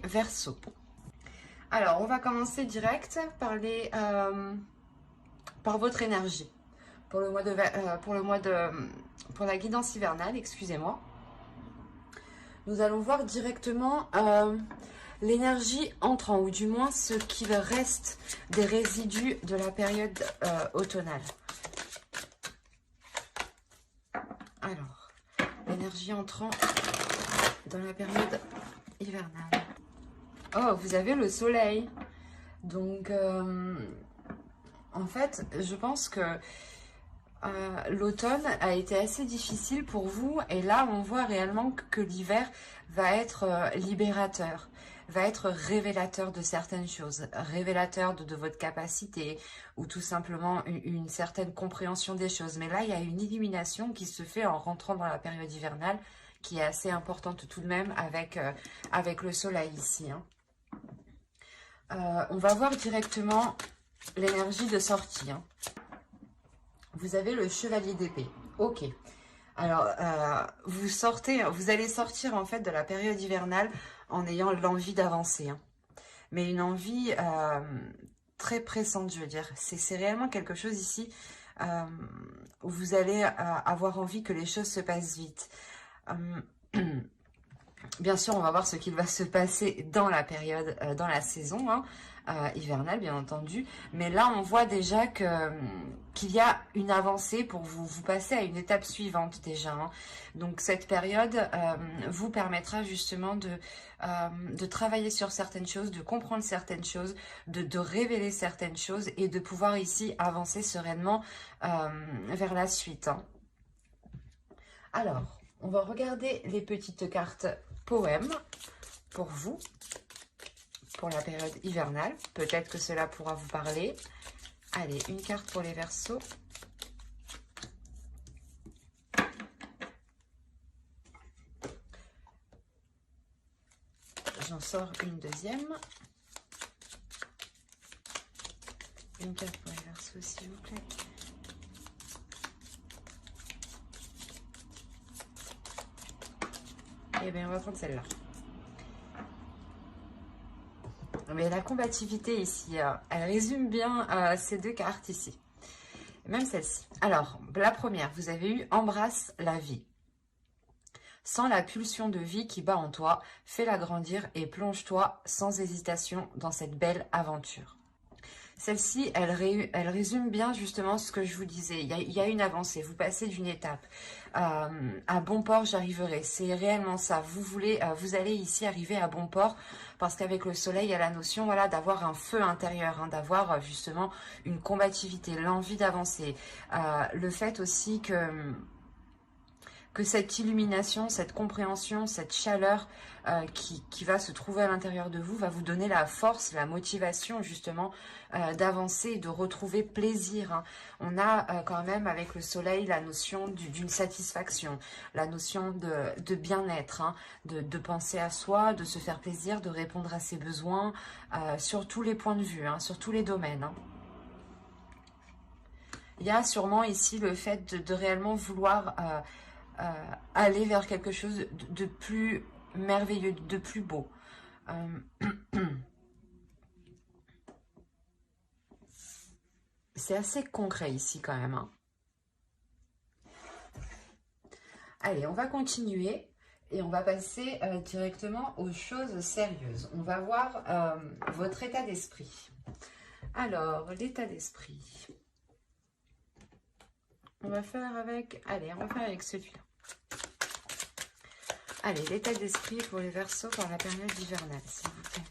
Verseau. Alors, on va commencer direct par par votre énergie pour le mois pour la guidance hivernale, excusez-moi. Nous allons voir directement l'énergie entrant, ou du moins ce qu'il reste des résidus de la période automnale. Alors, l'énergie entrant dans la période hivernale. Oh, vous avez le soleil. Donc, en fait, je pense que l'automne a été assez difficile pour vous. Et là, on voit réellement que l'hiver va être libérateur, va être révélateur de certaines choses, révélateur de votre capacité ou tout simplement une certaine compréhension des choses. Mais là, il y a une illumination qui se fait en rentrant dans la période hivernale qui est assez importante tout de même avec le soleil ici. Hein. On va voir directement l'énergie de sortie. Hein. Vous avez le chevalier d'épée. Ok. Alors, vous allez sortir en fait de la période hivernale en ayant l'envie d'avancer. Hein. Mais une envie très pressante, je veux dire. C'est réellement quelque chose ici où vous allez avoir envie que les choses se passent vite. Bien sûr, on va voir ce qu'il va se passer dans la période, dans la saison hein, hivernale, bien entendu. Mais là, on voit déjà qu'il y a une avancée pour vous passer à une étape suivante déjà. Hein. Donc, cette période vous permettra justement de travailler sur certaines choses, de comprendre certaines choses, de révéler certaines choses et de pouvoir ici avancer sereinement vers la suite. Hein. Alors, on va regarder les petites cartes poèmes pour vous, pour la période hivernale. Peut-être que cela pourra vous parler. Allez, une carte pour les Verseaux. J'en sors une deuxième. Une carte pour les Verseaux, s'il vous plaît. Eh bien, on va prendre celle-là. Mais la combativité ici, elle résume bien ces deux cartes ici. Même celle-ci. Alors, la première, vous avez eu « Embrasse la vie ». Sans la pulsion de vie qui bat en toi, fais-la grandir et plonge-toi sans hésitation dans cette belle aventure. Celle-ci, elle résume bien justement ce que je vous disais. Il y a une avancée, vous passez d'une étape. À bon port, j'arriverai. C'est réellement ça. Vous allez ici arriver à bon port parce qu'avec le soleil, il y a la notion voilà, d'avoir un feu intérieur, hein, d'avoir justement une combativité, l'envie d'avancer. Le fait aussi que cette illumination, cette compréhension, cette chaleur qui va se trouver à l'intérieur de vous va vous donner la force, la motivation justement d'avancer et de retrouver plaisir. Hein. On a quand même avec le soleil la notion d'une satisfaction, la notion de bien-être, hein, de penser à soi, de se faire plaisir, de répondre à ses besoins sur tous les points de vue, hein, sur tous les domaines. Hein. Il y a sûrement ici le fait de réellement vouloir aller vers quelque chose de plus merveilleux, de plus beau. C'est assez concret ici quand même. Hein. Allez, on va continuer et on va passer directement aux choses sérieuses. On va voir votre état d'esprit. Alors, l'état d'esprit. On va faire avec... Allez, on va faire avec celui-là. Allez, l'état d'esprit pour les Verseaux par la période hivernale, s'il vous plaît.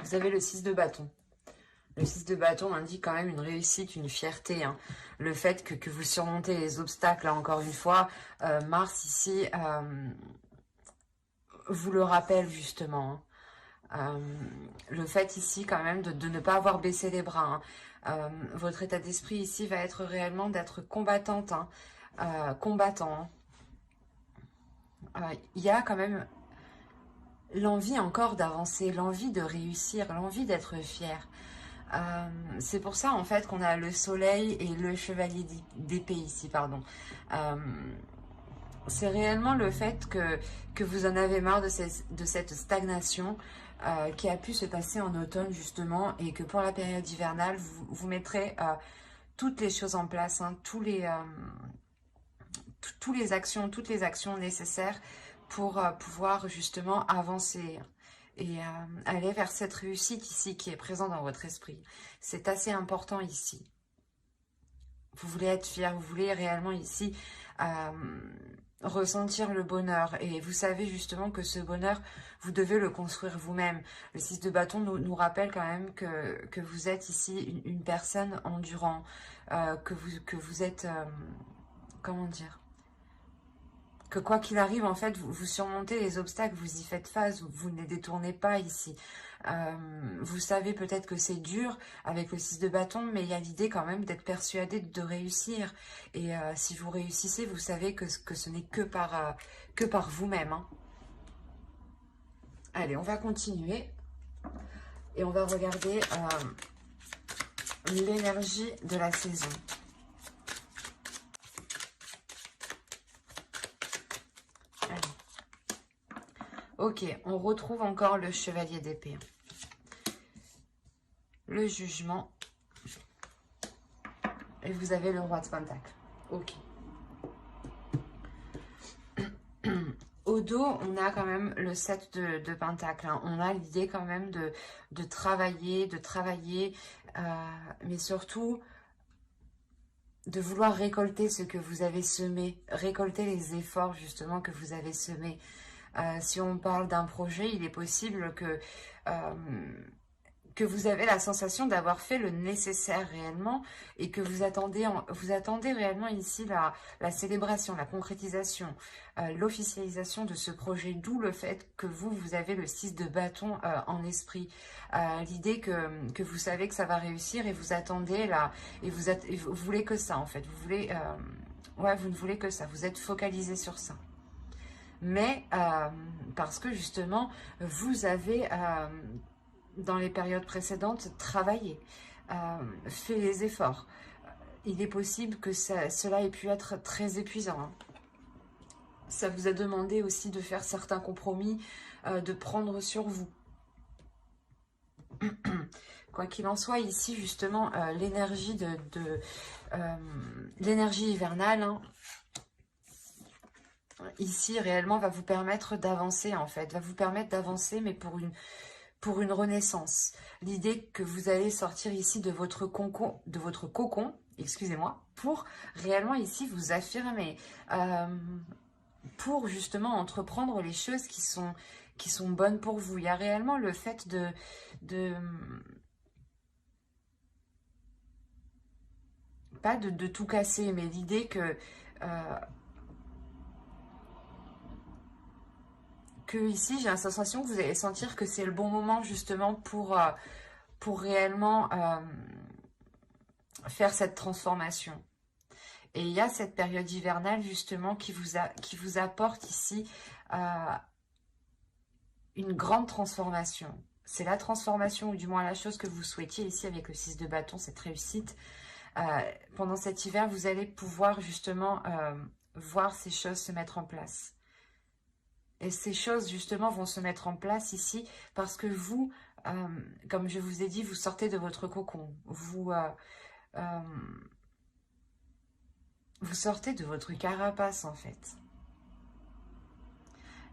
Vous avez le 6 de bâton. Le 6 de bâton indique quand même une réussite, une fierté. Hein. Le fait que vous surmontez les obstacles, là encore une fois, Mars ici vous le rappelle justement. Hein. Le fait ici quand même de ne pas avoir baissé les bras. Hein. Votre état d'esprit ici va être réellement d'être combattante, hein. Combattant. Hein. Il y a quand même l'envie encore d'avancer, l'envie de réussir, l'envie d'être fier. C'est pour ça en fait qu'on a le soleil et le chevalier d'épée ici, pardon. C'est réellement le fait que vous en avez marre de cette stagnation qui a pu se passer en automne justement, et que pour la période hivernale, vous mettrez toutes les choses en place, hein, toutes les actions nécessaires pour pouvoir justement avancer et aller vers cette réussite ici qui est présente dans votre esprit. C'est assez important ici. Vous voulez être fier, vous voulez réellement ici ressentir le bonheur. Et vous savez justement que ce bonheur, vous devez le construire vous-même. Le 6 de bâton nous rappelle quand même que vous êtes ici une personne endurant, que vous êtes, comment dire, que quoi qu'il arrive, en fait, vous surmontez les obstacles, vous y faites face, vous ne les détournez pas ici. Vous savez peut-être que c'est dur avec le 6 de bâton, mais il y a l'idée quand même d'être persuadé de réussir. Et si vous réussissez, vous savez que ce n'est que par vous-même, hein. Allez, on va continuer. Et on va regarder l'énergie de la saison. Ok, on retrouve encore le chevalier d'épée. Le jugement. Et vous avez le roi de pentacle. Ok. Au dos, on a quand même le 7 de pentacle, hein. On a l'idée quand même de travailler, mais surtout de vouloir récolter ce que vous avez semé, récolter les efforts justement que vous avez semés. Si on parle d'un projet, il est possible que vous avez la sensation d'avoir fait le nécessaire réellement et que vous attendez réellement ici la célébration, la concrétisation, l'officialisation de ce projet, d'où le fait que vous avez le 6 de bâton en esprit. L'idée que vous savez que ça va réussir et vous attendez là, et vous voulez que ça en fait, vous voulez, ouais, vous ne voulez que ça, vous êtes focalisé sur ça. Mais parce que justement, vous avez, dans les périodes précédentes, travaillé, fait les efforts. Il est possible que cela ait pu être très épuisant, hein. Ça vous a demandé aussi de faire certains compromis, de prendre sur vous. Quoi qu'il en soit, ici, justement, l'énergie l'énergie hivernale, hein, ici, réellement, va vous permettre d'avancer, en fait. Va vous permettre d'avancer, mais pour une renaissance. L'idée que vous allez sortir ici de votre cocon, excusez-moi, pour réellement ici vous affirmer, pour justement entreprendre les choses qui sont bonnes pour vous. Il y a réellement le fait pas de tout casser, mais l'idée que ici, j'ai la sensation que vous allez sentir que c'est le bon moment justement pour réellement faire cette transformation. Et il y a cette période hivernale justement qui vous apporte ici une grande transformation. C'est la transformation, ou du moins la chose que vous souhaitiez ici avec le 6 de bâton, cette réussite. Pendant cet hiver, vous allez pouvoir justement voir ces choses se mettre en place. Et ces choses, justement, vont se mettre en place ici parce que vous, comme je vous ai dit, vous sortez de votre cocon. Vous sortez de votre carapace, en fait.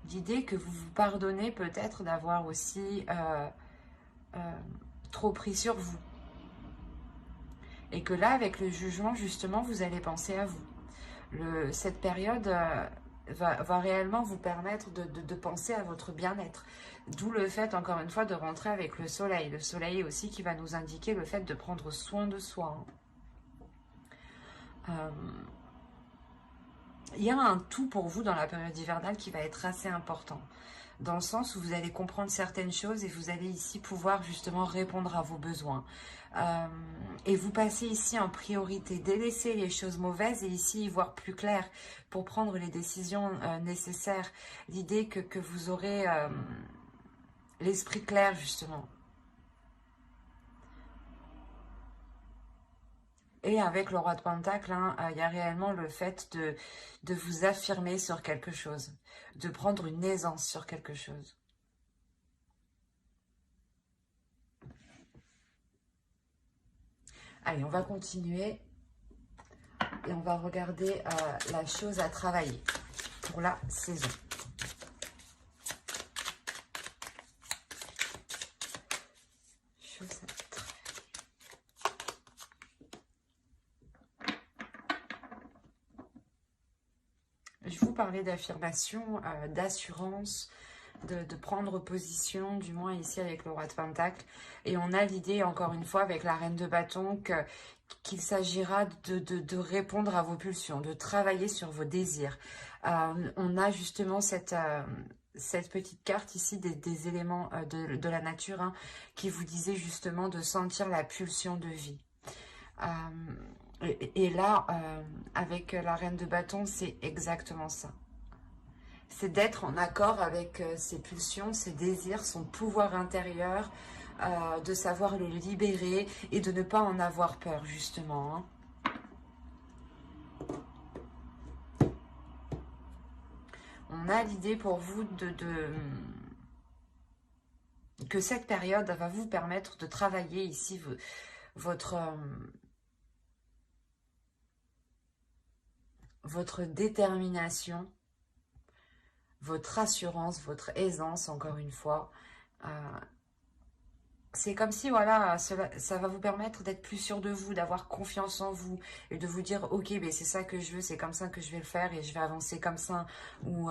L'idée que vous vous pardonnez peut-être d'avoir aussi trop pris sur vous. Et que là, avec le jugement, justement, vous allez penser à vous. Cette période va réellement vous permettre de penser à votre bien-être. D'où le fait, encore une fois, de rentrer avec le soleil. Le soleil aussi qui va nous indiquer le fait de prendre soin de soi. Il y a un tout pour vous dans la période hivernale qui va être assez important. Dans le sens où vous allez comprendre certaines choses et vous allez ici pouvoir justement répondre à vos besoins. Et vous passez ici en priorité, délaisser les choses mauvaises et ici y voir plus clair pour prendre les décisions nécessaires. L'idée que vous aurez l'esprit clair justement. Et avec le roi de Pentacle, hein, il y a réellement le fait de vous affirmer sur quelque chose, de prendre une aisance sur quelque chose. Allez, on va continuer et on va regarder la chose à travailler pour la saison. Chose à travailler. Je vous parlais d'affirmation, d'assurance, de prendre position, du moins ici avec le roi de Pentacle. Et on a l'idée, encore une fois, avec la reine de bâton, qu'il s'agira de répondre à vos pulsions, de travailler sur vos désirs. On a justement cette petite carte ici des éléments de la nature, hein, qui vous disait justement de sentir la pulsion de vie. Et là, avec la reine de bâton, c'est exactement ça. C'est d'être en accord avec ses pulsions, ses désirs, son pouvoir intérieur, de savoir le libérer et de ne pas en avoir peur, justement. Hein. On a l'idée pour vous que cette période va vous permettre de travailler ici votre détermination, votre assurance, votre aisance, encore une fois. C'est comme si, voilà, ça va vous permettre d'être plus sûr de vous, d'avoir confiance en vous et de vous dire, ok, ben c'est ça que je veux, c'est comme ça que je vais le faire et je vais avancer comme ça. Ou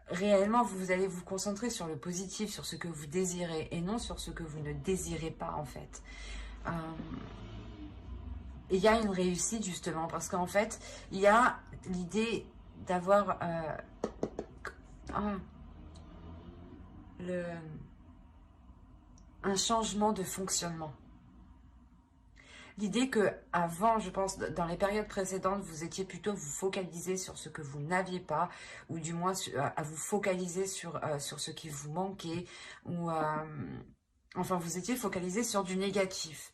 réellement, vous allez vous concentrer sur le positif, sur ce que vous désirez et non sur ce que vous ne désirez pas, en fait. Il y a une réussite, justement, parce qu'en fait, il y a l'idée d'avoir un changement de fonctionnement. L'idée que avant, je pense, dans les périodes précédentes, vous étiez plutôt vous focaliser sur ce que vous n'aviez pas, ou du moins à vous focaliser sur ce qui vous manquait, ou enfin, vous étiez focalisé sur du négatif.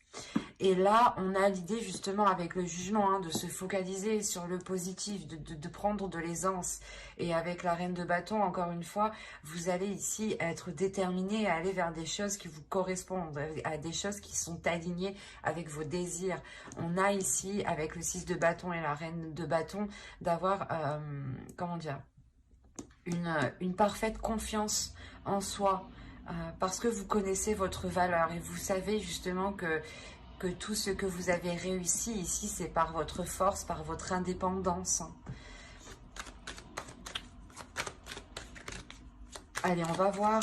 Et là, on a l'idée justement avec le jugement, hein, de se focaliser sur le positif, de prendre de l'aisance. Et avec la reine de bâton, encore une fois, vous allez ici être déterminé à aller vers des choses qui vous correspondent, à des choses qui sont alignées avec vos désirs. On a ici, avec le 6 de bâton et la reine de bâton, d'avoir, comment dire, une parfaite confiance en soi, parce que vous connaissez votre valeur et vous savez justement que tout ce que vous avez réussi ici, c'est par votre force, par votre indépendance. Allez, on va voir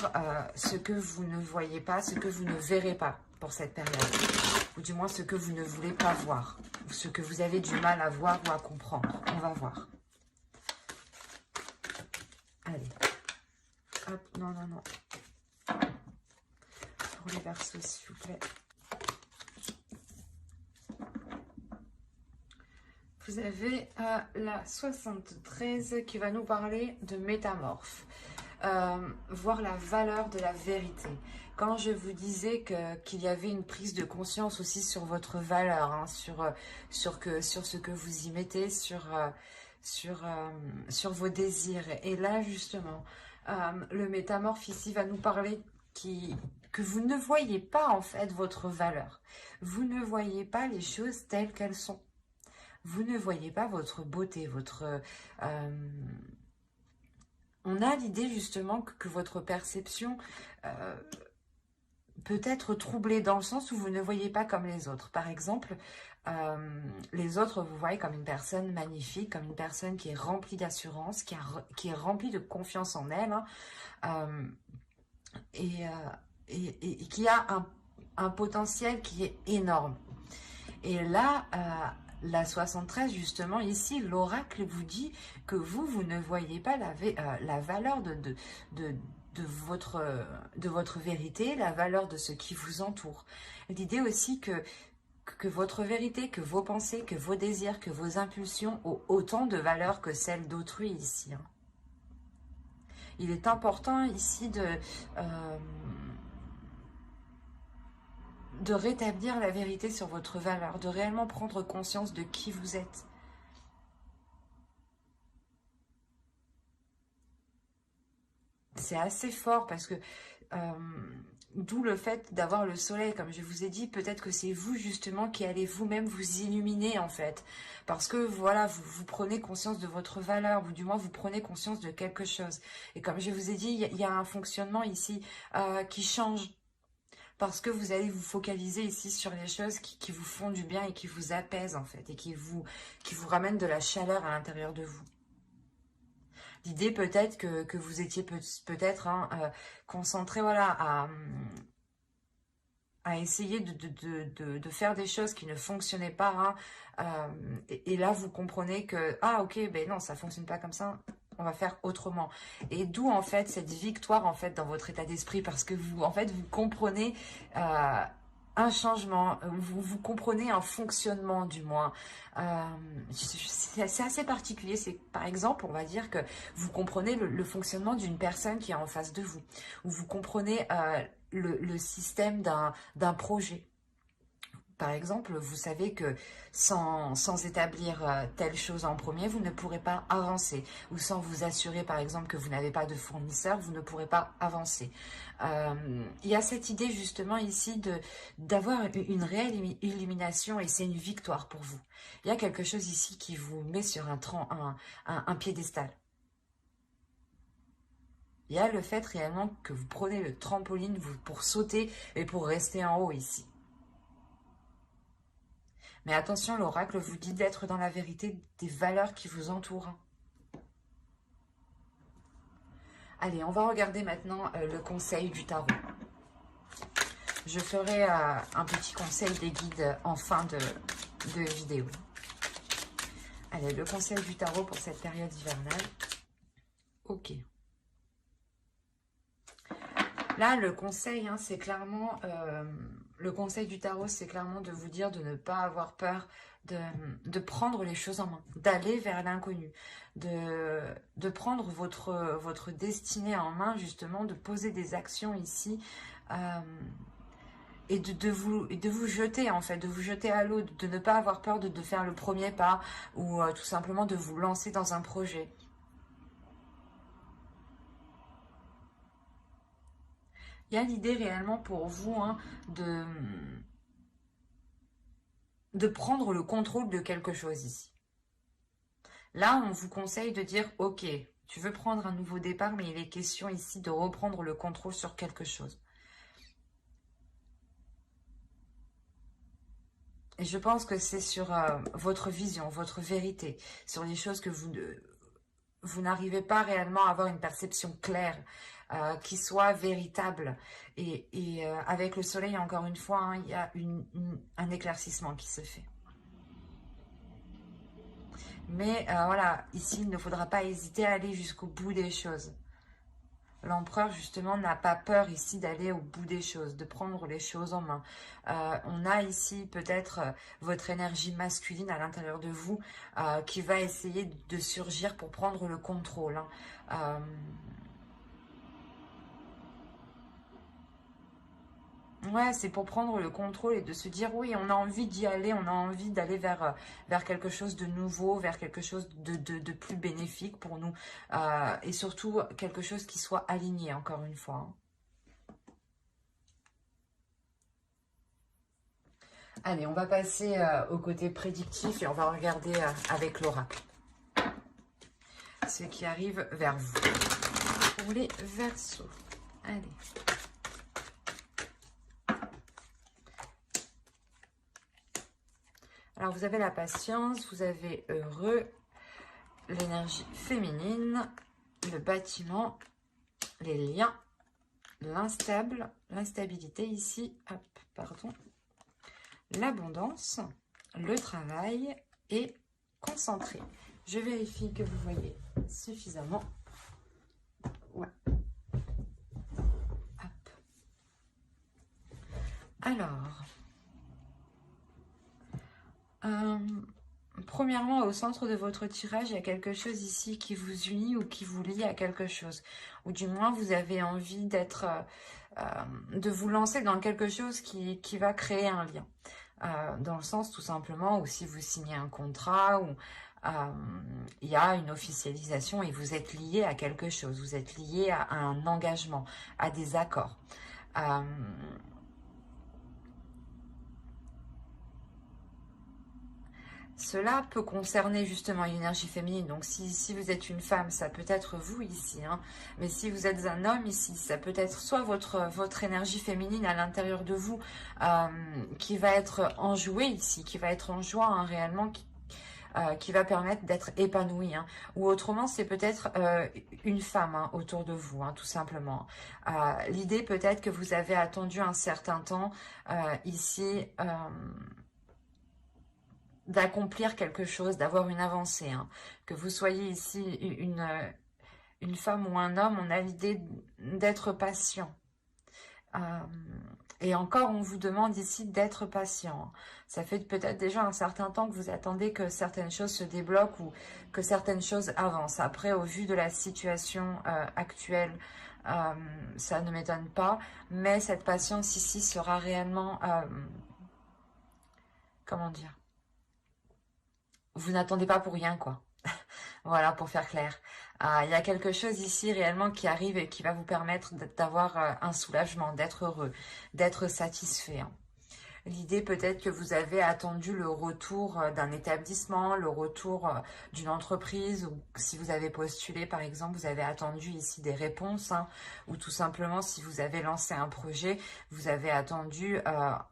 ce que vous ne voyez pas, ce que vous ne verrez pas pour cette période. Ou du moins ce que vous ne voulez pas voir. Ou ce que vous avez du mal à voir ou à comprendre. On va voir. Allez. Hop, non, non, non. Pour les Verseaux, s'il vous plaît. Vous avez la 73 qui va nous parler de métamorphe. Voir la valeur de la vérité. Quand je vous disais qu'il y avait une prise de conscience aussi sur votre valeur, hein, sur ce que vous y mettez, sur vos désirs. Et là, justement, le métamorphe ici va nous parler que vous ne voyez pas en fait votre valeur. Vous ne voyez pas les choses telles qu'elles sont. Vous ne voyez pas votre beauté, votre... on a l'idée justement que votre perception peut être troublée dans le sens où vous ne voyez pas comme les autres. Par exemple, les autres vous voient comme une personne magnifique, comme une personne qui est remplie d'assurance, qui est remplie de confiance en elle, hein, et qui a un potentiel qui est énorme. Et là, la 73, justement, ici, l'oracle vous dit que vous ne voyez pas la valeur de votre vérité, la valeur de ce qui vous entoure. L'idée aussi que votre vérité, que vos pensées, que vos désirs, que vos impulsions ont autant de valeur que celle d'autrui ici. Hein. Il est important ici de rétablir la vérité sur votre valeur, de réellement prendre conscience de qui vous êtes. C'est assez fort parce que d'où le fait d'avoir le soleil, comme je vous ai dit, peut-être que c'est vous justement qui allez vous-même vous illuminer en fait. Parce que voilà, vous prenez conscience de votre valeur, ou du moins vous prenez conscience de quelque chose. Et comme je vous ai dit, il y a un fonctionnement ici qui change. Parce que vous allez vous focaliser ici sur les choses qui vous font du bien et qui vous apaisent en fait. Et qui vous ramènent de la chaleur à l'intérieur de vous. L'idée peut-être que vous étiez peut-être concentré voilà, à essayer de faire des choses qui ne fonctionnaient pas. Et là, vous comprenez que, ah ok, ben non, ça ne fonctionne pas comme ça, on va faire autrement. Et d'où en fait cette victoire en fait dans votre état d'esprit, parce que vous, en fait, vous comprenez un changement, vous comprenez un fonctionnement du moins. C'est assez particulier. C'est par exemple, on va dire que vous comprenez le fonctionnement d'une personne qui est en face de vous, ou vous comprenez le système d'un projet. Par exemple, vous savez que sans établir telle chose en premier, vous ne pourrez pas avancer. Ou sans vous assurer, par exemple, que vous n'avez pas de fournisseur, vous ne pourrez pas avancer. Il y a cette idée justement ici d'avoir une réelle illumination et c'est une victoire pour vous. Il y a quelque chose ici qui vous met sur un piédestal. Il y a le fait réellement que vous prenez le trampoline pour sauter et pour rester en haut ici. Mais attention, l'oracle vous dit d'être dans la vérité des valeurs qui vous entourent. Allez, on va regarder maintenant le conseil du tarot. Je ferai un petit conseil des guides en fin de vidéo. Allez, le conseil du tarot pour cette période hivernale. Ok. Là, le conseil, c'est clairement... le conseil du tarot, c'est clairement de vous dire de ne pas avoir peur de prendre les choses en main, d'aller vers l'inconnu, de prendre votre destinée en main, justement, de poser des actions ici et de vous jeter, en fait, de vous jeter à l'eau, de ne pas avoir peur de faire le premier pas ou tout simplement de vous lancer dans un projet. Il y a l'idée réellement pour vous de prendre le contrôle de quelque chose ici. Là, on vous conseille de dire, ok, tu veux prendre un nouveau départ, mais il est question ici de reprendre le contrôle sur quelque chose. Et je pense que c'est sur votre vision, votre vérité, sur les choses que vous n'arrivez pas réellement à avoir une perception claire, qui soit véritable. Et avec le soleil, encore une fois, il y a un éclaircissement qui se fait. Mais voilà, ici, il ne faudra pas hésiter à aller jusqu'au bout des choses. L'empereur, justement, n'a pas peur ici d'aller au bout des choses, de prendre les choses en main. On a ici peut-être votre énergie masculine à l'intérieur de vous qui va essayer de surgir pour prendre le contrôle. Ouais, c'est pour prendre le contrôle et de se dire, oui, on a envie d'y aller, on a envie d'aller vers quelque chose de nouveau, vers quelque chose de plus bénéfique pour nous. Et surtout, quelque chose qui soit aligné, encore une fois. Allez, on va passer au côté prédictif et on va regarder avec l'oracle ce qui arrive vers vous. Pour les Verseaux. Allez. Alors, vous avez la patience, vous avez heureux, l'énergie féminine, le bâtiment, les liens, l'instabilité ici, hop, pardon, l'abondance, le travail et concentré. Je vérifie que vous voyez suffisamment. Ouais. Hop. Alors, premièrement, au centre de votre tirage, il y a quelque chose ici qui vous unit ou qui vous lie à quelque chose. Ou du moins, vous avez envie d'être de vous lancer dans quelque chose qui va créer un lien. Dans le sens tout simplement où si vous signez un contrat ou il y a une officialisation et vous êtes lié à quelque chose, vous êtes lié à un engagement, à des accords. Cela peut concerner justement l'énergie féminine. Donc si vous êtes une femme, ça peut être vous ici. Hein. Mais si vous êtes un homme ici, ça peut être soit votre énergie féminine à l'intérieur de vous qui va être enjouée ici, qui va être en joie hein, réellement, qui va permettre d'être épanoui. Hein. Ou autrement, c'est peut-être une femme hein, autour de vous, hein, tout simplement. L'idée peut-être que vous avez attendu un certain temps ici d'accomplir quelque chose, d'avoir une avancée. Hein. Que vous soyez ici une femme ou un homme, on a l'idée d'être patient. Et encore, on vous demande ici d'être patient. Ça fait peut-être déjà un certain temps que vous attendez que certaines choses se débloquent ou que certaines choses avancent. Après, au vu de la situation actuelle, ça ne m'étonne pas. Mais cette patience ici sera réellement... comment dire? Vous n'attendez pas pour rien, quoi. Voilà, pour faire clair. Il y a quelque chose ici réellement qui arrive et qui va vous permettre d'avoir un soulagement, d'être heureux, d'être satisfait. Hein. L'idée peut-être que vous avez attendu le retour d'un établissement, le retour d'une entreprise, ou si vous avez postulé par exemple, vous avez attendu ici des réponses, hein, ou tout simplement si vous avez lancé un projet, vous avez attendu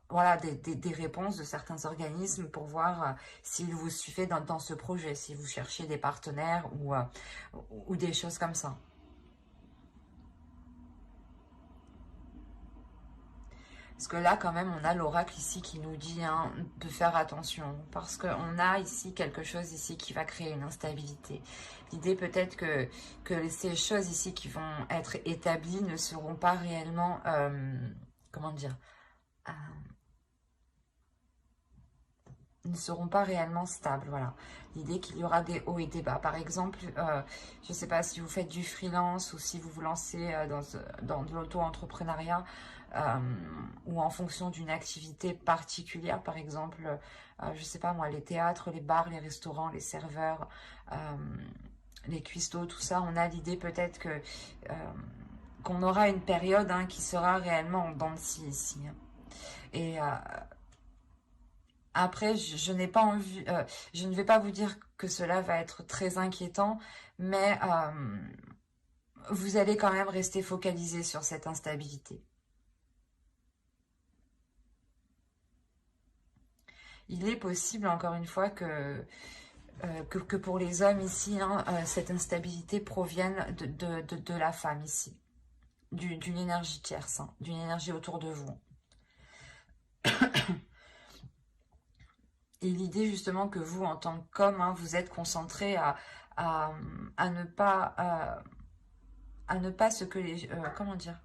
voilà, des réponses de certains organismes pour voir s'ils vous suivaient dans ce projet, si vous cherchez des partenaires ou des choses comme ça. Parce que là, quand même, on a l'oracle ici qui nous dit hein, de faire attention. Parce qu'on a ici quelque chose ici qui va créer une instabilité. L'idée peut-être que ces choses ici qui vont être établies ne seront pas réellement... comment dire ne seront pas réellement stables, voilà. L'idée qu'il y aura des hauts et des bas. Par exemple, je ne sais pas si vous faites du freelance ou si vous vous lancez dans de l'auto-entrepreneuriat ou en fonction d'une activité particulière, par exemple, je ne sais pas moi, les théâtres, les bars, les restaurants, les serveurs, les cuistots, tout ça, on a l'idée peut-être que qu'on aura une période hein, qui sera réellement en dents de scie ici. Hein. Et après, je n'ai pas envie, je ne vais pas vous dire que cela va être très inquiétant, mais vous allez quand même rester focalisé sur cette instabilité. Il est possible, encore une fois, que pour les hommes ici, hein, cette instabilité provienne de la femme ici, d'une énergie tierce, hein, d'une énergie autour de vous. Et l'idée justement que vous, en tant qu'homme, hein, vous êtes concentré à ne pas ce que les... comment dire?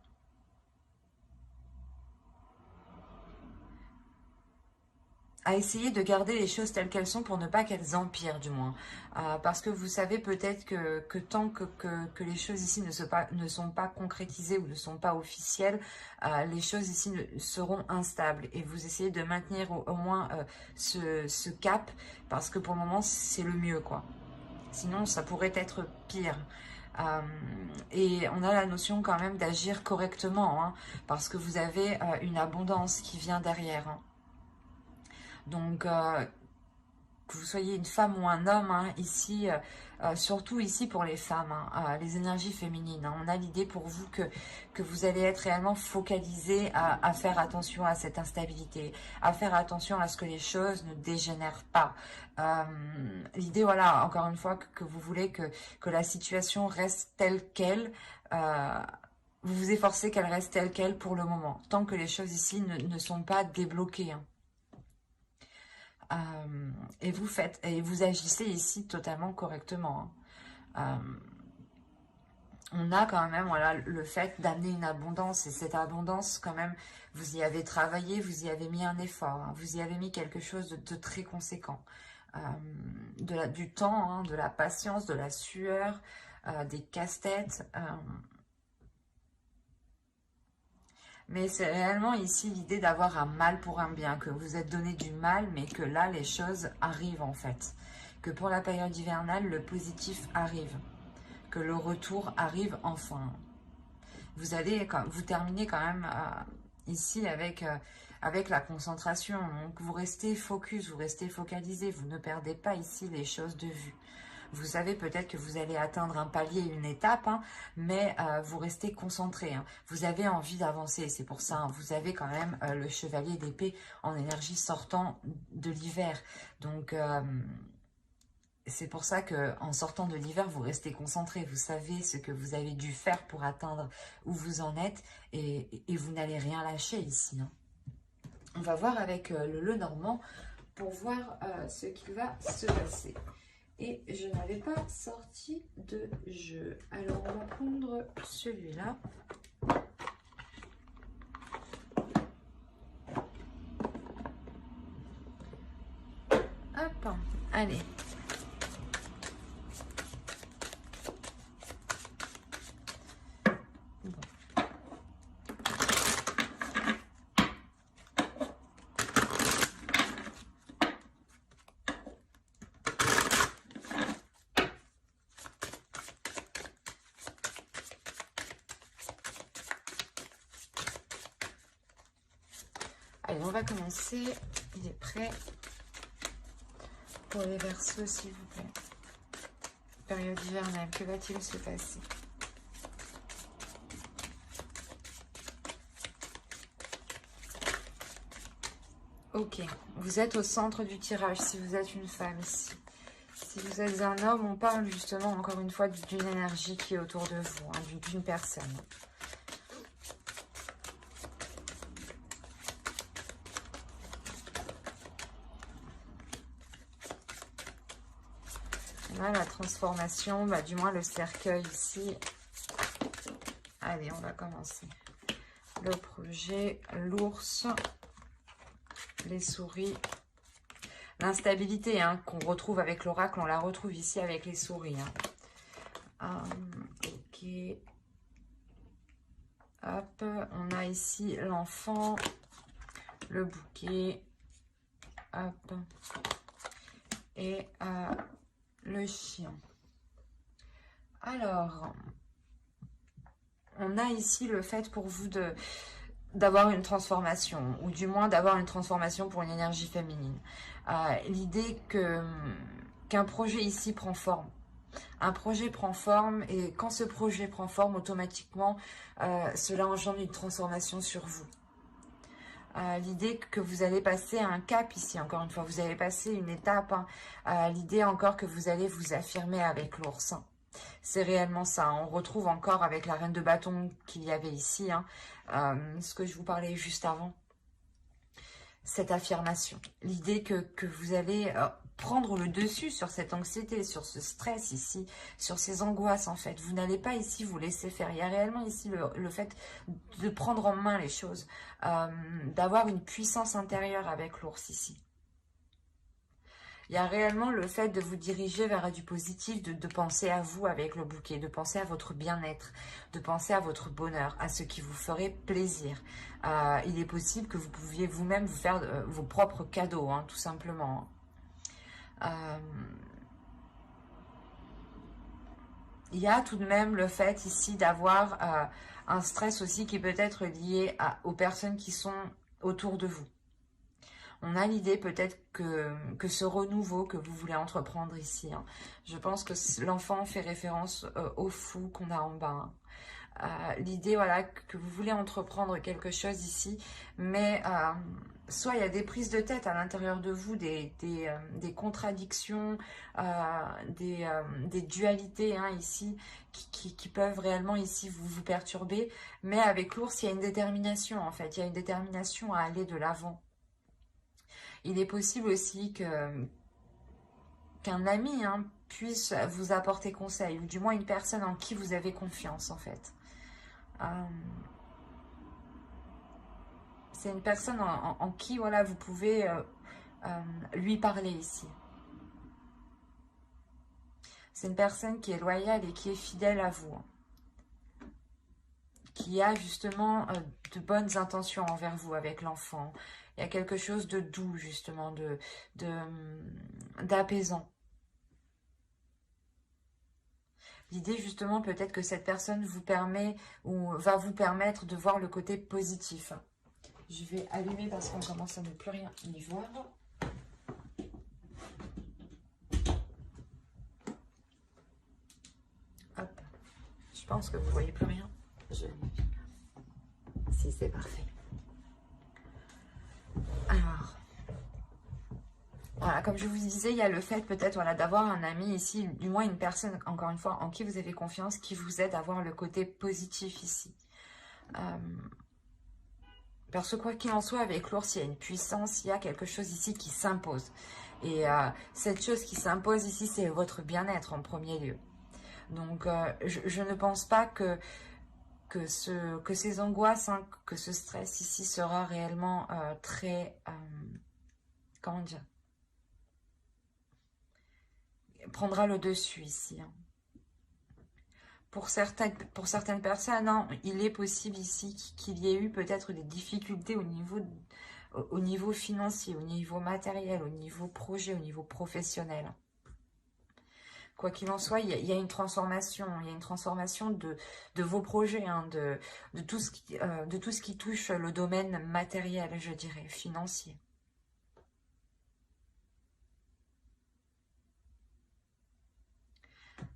À essayer de garder les choses telles qu'elles sont pour ne pas qu'elles empirent du moins. Parce que vous savez peut-être que tant que les choses ici ne sont pas concrétisées ou ne sont pas officielles, les choses ici seront instables. Et vous essayez de maintenir au moins ce cap parce que pour le moment c'est le mieux quoi. Sinon ça pourrait être pire. Et on a la notion quand même d'agir correctement hein, parce que vous avez une abondance qui vient derrière. Hein. Donc, que vous soyez une femme ou un homme, hein, ici, surtout ici pour les femmes, hein, les énergies féminines, hein, on a l'idée pour vous que vous allez être réellement focalisé à faire attention à cette instabilité, à faire attention à ce que les choses ne dégénèrent pas. L'idée, voilà, encore une fois, que vous voulez que la situation reste telle qu'elle, vous vous efforcez qu'elle reste telle qu'elle pour le moment, tant que les choses ici ne sont pas débloquées. Hein. Et vous agissez ici totalement correctement. Hein. On a quand même voilà, le fait d'amener une abondance et cette abondance quand même, vous y avez travaillé, vous y avez mis un effort, hein, vous y avez mis quelque chose de très conséquent. Du temps, hein, de la patience, de la sueur, des casse-têtes. Mais c'est réellement ici l'idée d'avoir un mal pour un bien, que vous êtes donné du mal, mais que là, les choses arrivent en fait. Que pour la période hivernale, le positif arrive. Que le retour arrive enfin. Vous terminez quand même ici avec la concentration. Donc vous restez focus, vous restez focalisé, vous ne perdez pas ici les choses de vue. Vous savez peut-être que vous allez atteindre un palier, une étape, hein, mais vous restez concentré. Hein. Vous avez envie d'avancer, c'est pour ça. Hein, vous avez quand même le chevalier d'épée en énergie sortant de l'hiver. Donc, c'est pour ça qu'en sortant de l'hiver, vous restez concentré. Vous savez ce que vous avez dû faire pour atteindre où vous en êtes et vous n'allez rien lâcher ici. Hein. On va voir avec le Lenormand pour voir ce qui va se passer. Et je n'avais pas sorti de jeu. Alors, on va prendre celui-là. Hop, allez. Bon. Allez, on va commencer. Il est prêt pour les Verseaux, s'il vous plaît. Période hivernale, que va-t-il se passer? Ok, vous êtes au centre du tirage si vous êtes une femme ici. Si vous êtes un homme, on parle justement encore une fois d'une énergie qui est autour de vous, hein, d'une personne. Là, la transformation, bah, du moins le cercueil ici. Allez, on va commencer. Le projet, l'ours, les souris. L'instabilité hein, qu'on retrouve avec l'oracle, on la retrouve ici avec les souris. Hein. Ok. Hop, on a ici l'enfant, le bouquet. Hop. Et le chien. Alors, on a ici le fait pour vous d'avoir une transformation, ou du moins d'avoir une transformation pour une énergie féminine. L'idée qu'un projet ici prend forme. Un projet prend forme et quand ce projet prend forme, automatiquement, cela engendre une transformation sur vous. L'idée que vous allez passer un cap ici, encore une fois, vous allez passer une étape. Hein. L'idée encore que vous allez vous affirmer avec l'ours. Hein. C'est réellement ça. Hein. On retrouve encore avec la reine de bâton qu'il y avait ici, hein, ce que je vous parlais juste avant. Cette affirmation. L'idée que vous allez prendre le dessus sur cette anxiété, sur ce stress ici, sur ces angoisses en fait. Vous n'allez pas ici vous laisser faire. Il y a réellement ici le fait de prendre en main les choses, d'avoir une puissance intérieure avec l'ours ici. Il y a réellement le fait de vous diriger vers du positif, de penser à vous avec le bouquet, de penser à votre bien-être, de penser à votre bonheur, à ce qui vous ferait plaisir. Il est possible que vous pouviez vous-même vous faire vos propres cadeaux, hein, tout simplement. Il y a tout de même le fait ici d'avoir un stress aussi qui peut être lié aux personnes qui sont autour de vous. On a l'idée peut-être que ce renouveau que vous voulez entreprendre ici, hein, je pense que l'enfant fait référence au fou qu'on a en bas. Hein. L'idée, voilà, que vous voulez entreprendre quelque chose ici, mais soit il y a des prises de tête à l'intérieur de vous, des contradictions, des dualités hein, ici, qui peuvent réellement ici vous perturber, mais avec l'ours, il y a une détermination en fait, il y a une détermination à aller de l'avant. Il est possible aussi qu'un ami hein, puisse vous apporter conseil, ou du moins une personne en qui vous avez confiance en fait. C'est une personne en qui voilà, vous pouvez lui parler ici. C'est une personne qui est loyale et qui est fidèle à vous. qui a justement de bonnes intentions envers vous avec l'enfant. Il y a quelque chose de doux, justement, d'apaisant. L'idée, justement, peut-être que cette personne vous permet ou va vous permettre de voir le côté positif. Je vais allumer parce qu'on commence à ne plus rien y voir. Hop. Je pense que vous ne voyez plus rien. Si, c'est parfait. Alors, voilà, comme je vous disais, il y a le fait peut-être voilà, d'avoir un ami ici, du moins une personne, encore une fois, en qui vous avez confiance, qui vous aide à voir le côté positif ici. Parce que quoi qu'il en soit, avec l'ours, il y a une puissance, il y a quelque chose ici qui s'impose. Et cette chose qui s'impose ici, c'est votre bien-être en premier lieu. Donc, je ne pense pas que ces angoisses, hein, que ce stress ici sera réellement très... comment dire, prendra le dessus ici. Hein. Pour certaines personnes, hein, il est possible ici qu'il y ait eu peut-être des difficultés au niveau financier, au niveau matériel, au niveau projet, au niveau professionnel. Quoi qu'il en soit, il y a une transformation. Il y a une transformation de vos projets, hein, de tout ce qui touche le domaine matériel, je dirais, financier.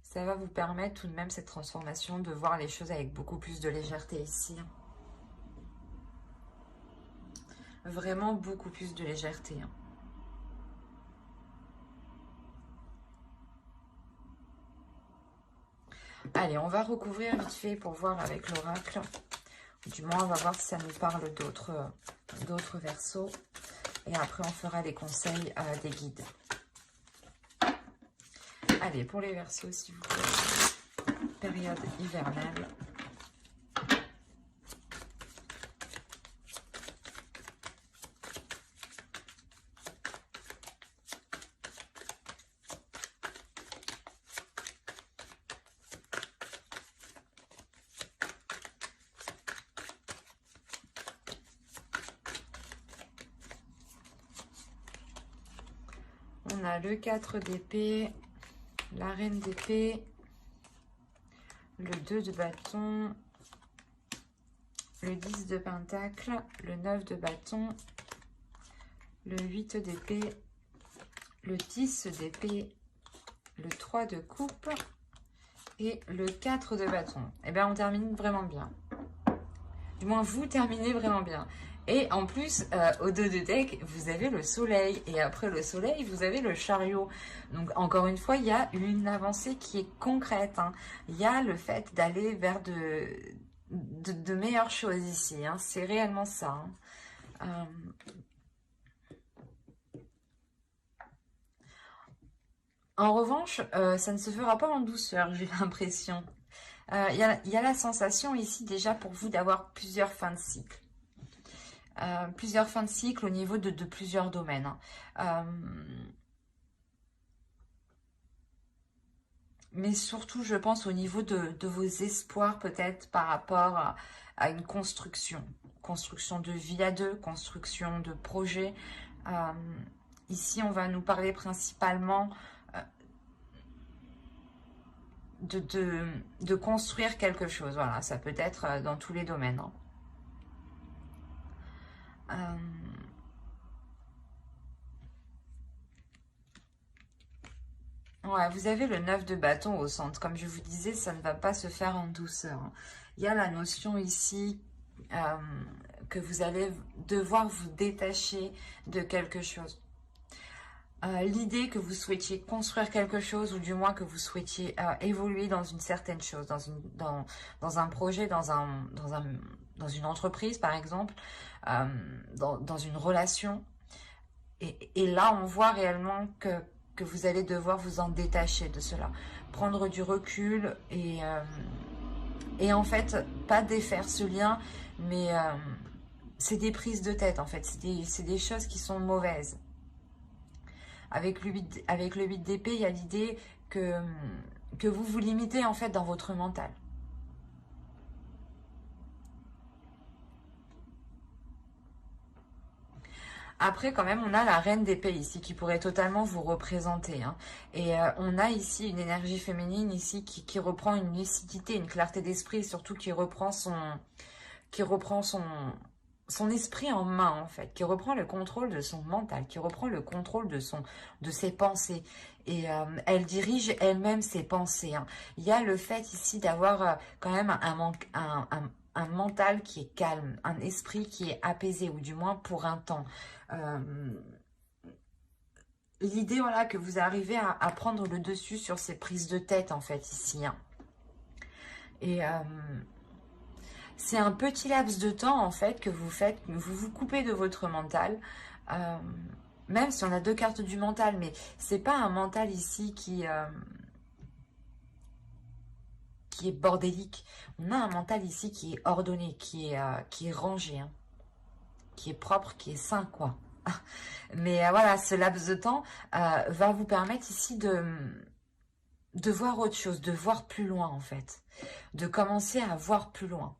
Ça va vous permettre tout de même, cette transformation, de voir les choses avec beaucoup plus de légèreté ici. Vraiment beaucoup plus de légèreté. Allez, on va recouvrir vite fait pour voir avec l'oracle. Du moins, on va voir si ça nous parle d'autres versos. Et après, on fera les conseils des guides. Allez, pour les versos, s'il vous plaît. Période hivernale. On a le 4 d'épée, la reine d'épée, le 2 de bâton, le 10 de pentacle, le 9 de bâton, le 8 d'épée, le 10 d'épée, le 3 de coupe et le 4 de bâton. Et bien, on termine vraiment bien. Du moins, vous terminez vraiment bien. Et en plus, au dos de deck, vous avez le soleil. Et après le soleil, vous avez le chariot. Donc, encore une fois, il y a une avancée qui est concrète. Hein. Il y a le fait d'aller vers de meilleures choses ici. Hein. C'est réellement ça. Hein. En revanche, ça ne se fera pas en douceur, j'ai l'impression. Il y a la sensation ici déjà pour vous d'avoir plusieurs fins de cycle. Plusieurs fins de cycle au niveau de plusieurs domaines. Mais surtout, je pense au niveau de vos espoirs peut-être par rapport à une construction. Construction de vie à deux, construction de projet. Ici, on va nous parler principalement de construire quelque chose. Voilà, ça peut être dans tous les domaines. Hein. Ouais, vous avez le 9 de bâton au centre. Comme je vous disais, ça ne va pas se faire en douceur. Il y a la notion ici que vous allez devoir vous détacher de quelque chose. L'idée que vous souhaitiez construire quelque chose, ou du moins que vous souhaitiez évoluer dans une certaine chose, dans un projet, dans une entreprise par exemple, dans une relation. Et là, on voit réellement que vous allez devoir vous en détacher de cela. Prendre du recul et en fait, pas défaire ce lien, mais c'est des prises de tête en fait. C'est des choses qui sont mauvaises. Avec le 8 d'épée, il y a l'idée que vous vous limitez en fait dans votre mental. Après, quand même, on a la reine d'épée ici qui pourrait totalement vous représenter. Hein. Et on a ici une énergie féminine ici qui reprend une lucidité, une clarté d'esprit, surtout qui reprend son esprit en main, en fait, qui reprend le contrôle de son mental, qui reprend le contrôle de ses pensées. Et elle dirige elle-même ses pensées. Hein. Il y a le fait ici d'avoir quand même un mental qui est calme, un esprit qui est apaisé, ou du moins pour un temps. L'idée, voilà, que vous arrivez à prendre le dessus sur ces prises de tête, en fait, ici. Hein. Et c'est un petit laps de temps, en fait, que vous faites, vous vous coupez de votre mental. Même si on a deux cartes du mental, mais c'est pas un mental ici qui est bordélique. On a un mental ici qui est ordonné, qui est rangé, hein, qui est propre, qui est sain, quoi. Mais voilà, ce laps de temps va vous permettre ici de voir autre chose, de voir plus loin, en fait. De commencer à voir plus loin.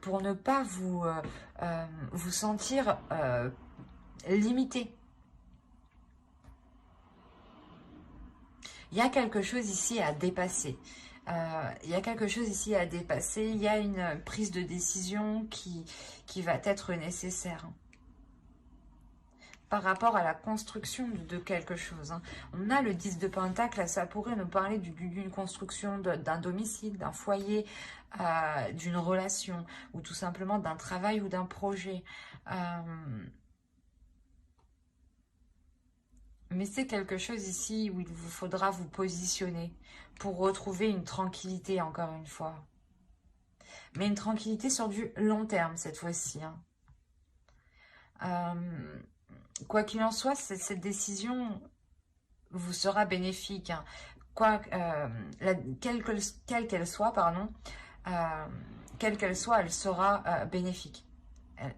Pour ne pas vous sentir limité. Il y a quelque chose ici à dépasser. Il y a quelque chose ici à dépasser. Il y a une prise de décision qui va être nécessaire. Par rapport à la construction de quelque chose. Hein. On a le 10 de Pentacle, ça pourrait nous parler d'une construction d'un domicile, d'un foyer, d'une relation, ou tout simplement d'un travail ou d'un projet. Mais c'est quelque chose ici où il vous faudra vous positionner pour retrouver une tranquillité, encore une fois. Mais une tranquillité sur du long terme, cette fois-ci. Hein. Quoi qu'il en soit, cette décision vous sera bénéfique. Hein. Quelle qu'elle soit, pardon, quelle qu'elle soit, elle sera bénéfique.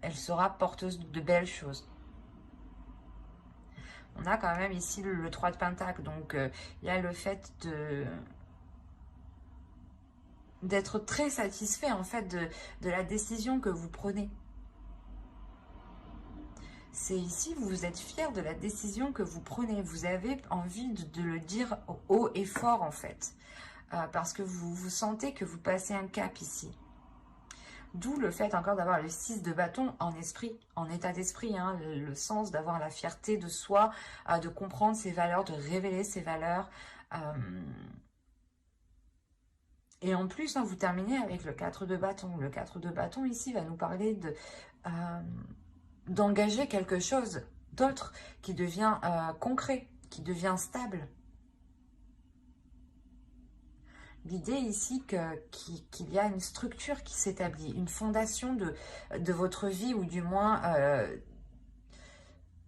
Elle sera porteuse de belles choses. On a quand même ici le 3 de Pentacle, donc il y a le fait d'être très satisfait en fait de la décision que vous prenez. C'est ici, vous êtes fier de la décision que vous prenez. Vous avez envie de le dire haut et fort en fait. Parce que vous sentez que vous passez un cap ici. D'où le fait encore d'avoir le 6 de bâton en esprit, en état d'esprit. Hein, le sens d'avoir la fierté de soi, de comprendre ses valeurs, de révéler ses valeurs. Et en plus, hein, vous terminez avec le 4 de bâton. Le 4 de bâton ici va nous parler d'engager quelque chose d'autre qui devient concret, qui devient stable. L'idée ici qu'il y a une structure qui s'établit, une fondation de votre vie ou du moins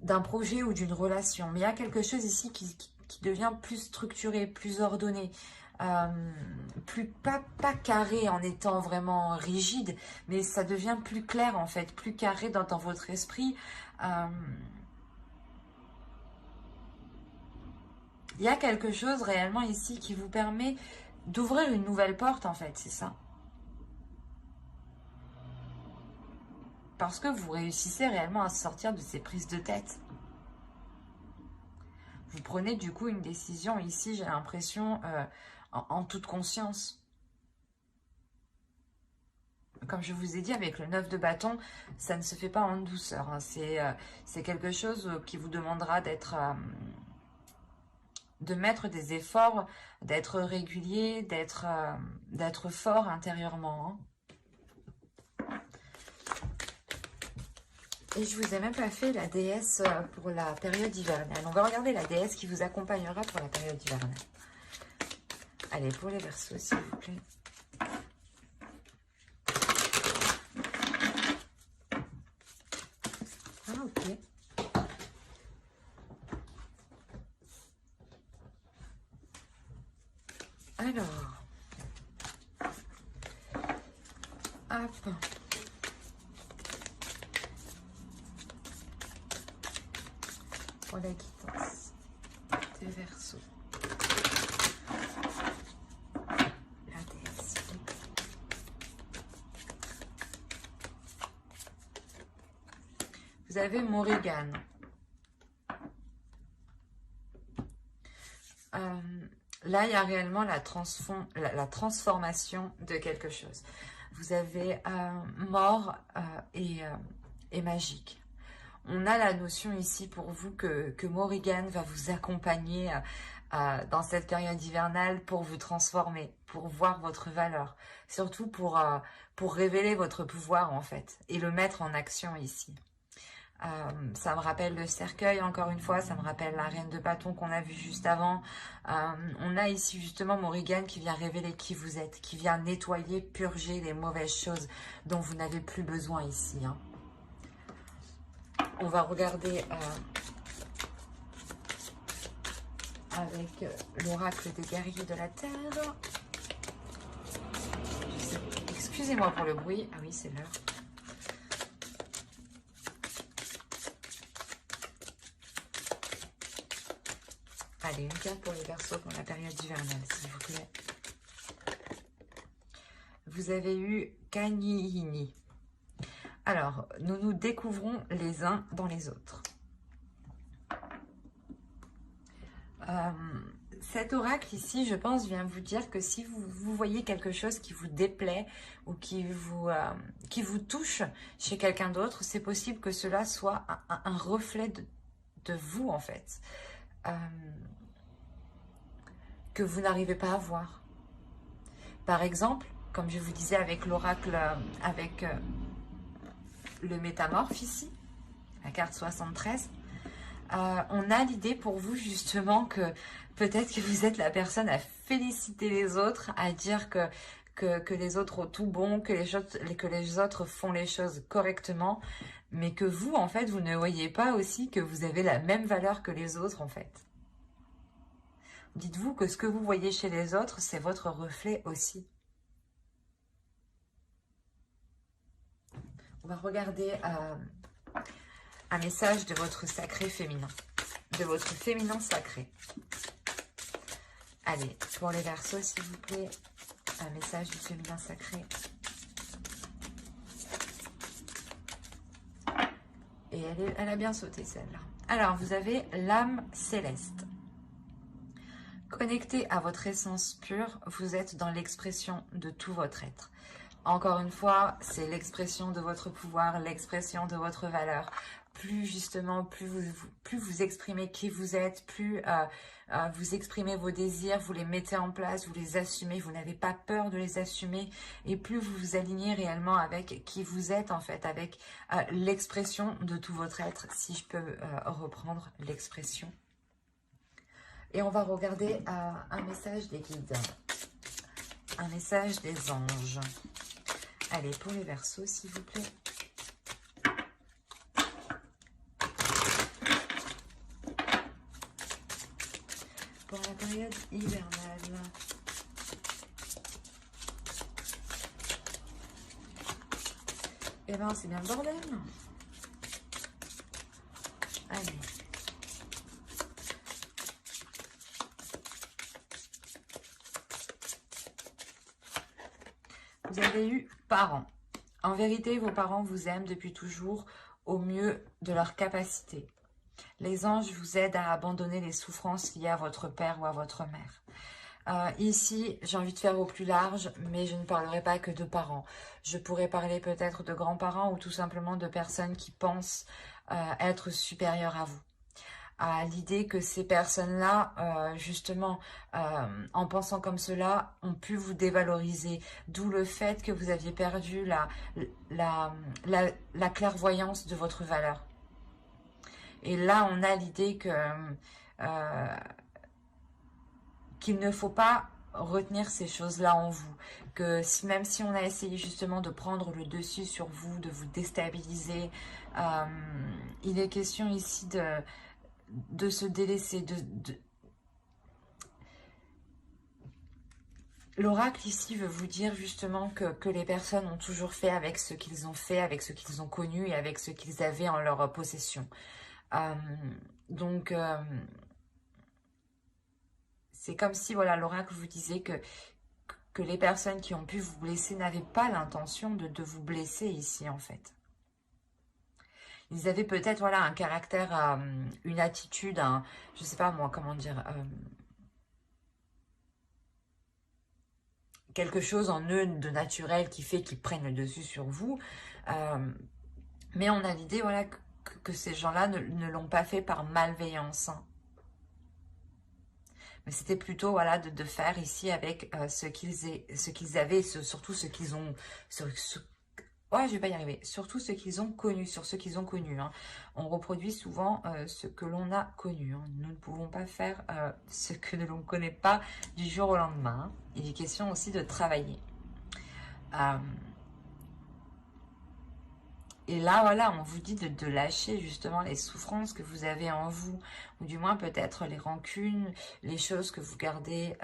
d'un projet ou d'une relation. Mais il y a quelque chose ici qui devient plus structuré, plus ordonné, pas carré en étant vraiment rigide, mais ça devient plus clair en fait, plus carré dans votre esprit. Il y a quelque chose réellement ici qui vous permet d'ouvrir une nouvelle porte en fait, c'est ça. Parce que vous réussissez réellement à sortir de ces prises de tête. Vous prenez du coup une décision ici, j'ai l'impression, en toute conscience. Comme je vous ai dit, avec le 9 de bâton, ça ne se fait pas en douceur. Hein. C'est quelque chose qui vous demandera de mettre des efforts, d'être régulier, d'être fort intérieurement. Hein. Et je vous ai même pas fait la déesse pour la période hivernale. On va regarder la déesse qui vous accompagnera pour la période hivernale. Allez, pour les Verseaux, s'il vous plaît. Ah, ok. Alors. Hop. Pour la quittance des Verseaux. La déesse. vous avez Morrigan. Là, il y a réellement la transformation de quelque chose. Vous avez mort et magique. On a la notion ici pour vous que Morrigan va vous accompagner dans cette période hivernale pour vous transformer, pour voir votre valeur. Surtout pour révéler votre pouvoir en fait et le mettre en action ici. Ça me rappelle le cercueil, encore une fois, ça me rappelle la reine de bâton qu'on a vue juste avant. On a ici justement Morrigan qui vient révéler qui vous êtes, qui vient nettoyer, purger les mauvaises choses dont vous n'avez plus besoin ici. Hein. On va regarder avec l'oracle des guerriers de la Terre. Excusez-moi pour le bruit. Ah oui, c'est l'heure. Allez, une carte pour les Verseaux pour la période hivernale, s'il vous plaît. Vous avez eu Kanihini. Alors, nous nous découvrons les uns dans les autres. Cet oracle ici, je pense, vient vous dire que si vous voyez quelque chose qui vous déplaît ou qui vous touche chez quelqu'un d'autre, c'est possible que cela soit un reflet de vous, en fait. Que vous n'arrivez pas à voir. Par exemple, comme je vous disais avec l'oracle, avec le métamorphe ici, la carte 73, on a l'idée pour vous justement que peut-être que vous êtes la personne à féliciter les autres, à dire que les autres ont tout bon, que les autres font les choses correctement, mais que vous, en fait, vous ne voyez pas aussi que vous avez la même valeur que les autres, en fait. Dites-vous que ce que vous voyez chez les autres, c'est votre reflet aussi. On va regarder un message de votre sacré féminin, de votre féminin sacré. Allez, pour les Verseaux, s'il vous plaît, un message du féminin sacré. Et elle a bien sauté celle-là. Alors, vous avez l'âme céleste. Connecté à votre essence pure, vous êtes dans l'expression de tout votre être. Encore une fois, c'est l'expression de votre pouvoir, l'expression de votre valeur. Plus justement, plus vous exprimez qui vous êtes, plus vous exprimez vos désirs, vous les mettez en place, vous les assumez, vous n'avez pas peur de les assumer, et plus vous vous alignez réellement avec qui vous êtes en fait, avec l'expression de tout votre être, si je peux reprendre l'expression. Et on va regarder un message des guides, un message des anges. Allez, pour les Verseaux, s'il vous plaît. Pour la période hivernale. Eh ben, c'est bien le bordel. Allez. Vous avez eu parents. En vérité, vos parents vous aiment depuis toujours au mieux de leur capacité. Les anges vous aident à abandonner les souffrances liées à votre père ou à votre mère. Ici, j'ai envie de faire au plus large, mais je ne parlerai pas que de parents. Je pourrais parler peut-être de grands-parents ou tout simplement de personnes qui pensent être supérieures à vous. À l'idée que ces personnes-là, justement, en pensant comme cela, ont pu vous dévaloriser. D'où le fait que vous aviez perdu la clairvoyance de votre valeur. Et là, on a l'idée que qu'il ne faut pas retenir ces choses-là en vous. Que même si on a essayé justement de prendre le dessus sur vous, de vous déstabiliser, il est question ici de se délaisser, L'oracle ici veut vous dire justement que les personnes ont toujours fait avec ce qu'ils ont fait, avec ce qu'ils ont connu et avec ce qu'ils avaient en leur possession. C'est comme si voilà, l'oracle vous disait que les personnes qui ont pu vous blesser n'avaient pas l'intention de vous blesser ici en fait. Ils avaient peut-être, voilà, un caractère, une attitude, je sais pas moi, comment dire, quelque chose en eux de naturel qui fait qu'ils prennent le dessus sur vous. Mais on a l'idée, voilà, que ces gens-là ne l'ont pas fait par malveillance, hein. Mais c'était plutôt, voilà, de faire ici avec ce qu'ils avaient, surtout ce qu'ils ont... Ouais, je vais pas y arriver. Surtout ce qu'ils ont connu, sur ce qu'ils ont connu, hein. On reproduit souvent ce que l'on a connu, hein. Nous ne pouvons pas faire ce que l'on ne connaît pas du jour au lendemain, hein. Il est question aussi de travailler. Et là, voilà, on vous dit de lâcher justement les souffrances que vous avez en vous, ou du moins peut-être les rancunes, les choses que vous gardez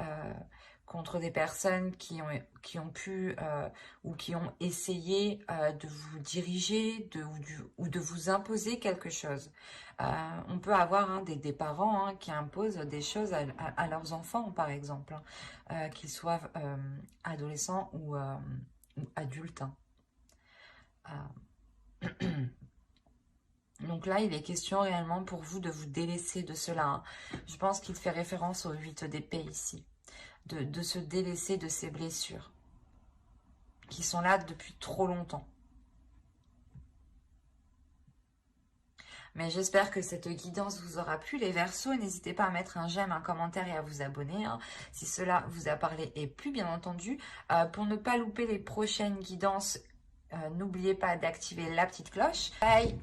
contre des personnes qui ont pu ou qui ont essayé de vous diriger ou de vous imposer quelque chose. On peut avoir, hein, des parents, hein, qui imposent des choses à leurs enfants, par exemple, hein, qu'ils soient adolescents ou adultes, hein. Donc là, il est question réellement pour vous de vous délaisser de cela, hein. Je pense qu'il fait référence au 8 d'épée ici. De se délaisser de ces blessures qui sont là depuis trop longtemps. Mais j'espère que cette guidance vous aura plu. Les Verseaux, n'hésitez pas à mettre un j'aime, un commentaire et à vous abonner, hein, si cela vous a parlé et plu, bien entendu. Pour ne pas louper les prochaines guidances, n'oubliez pas d'activer la petite cloche. Bye!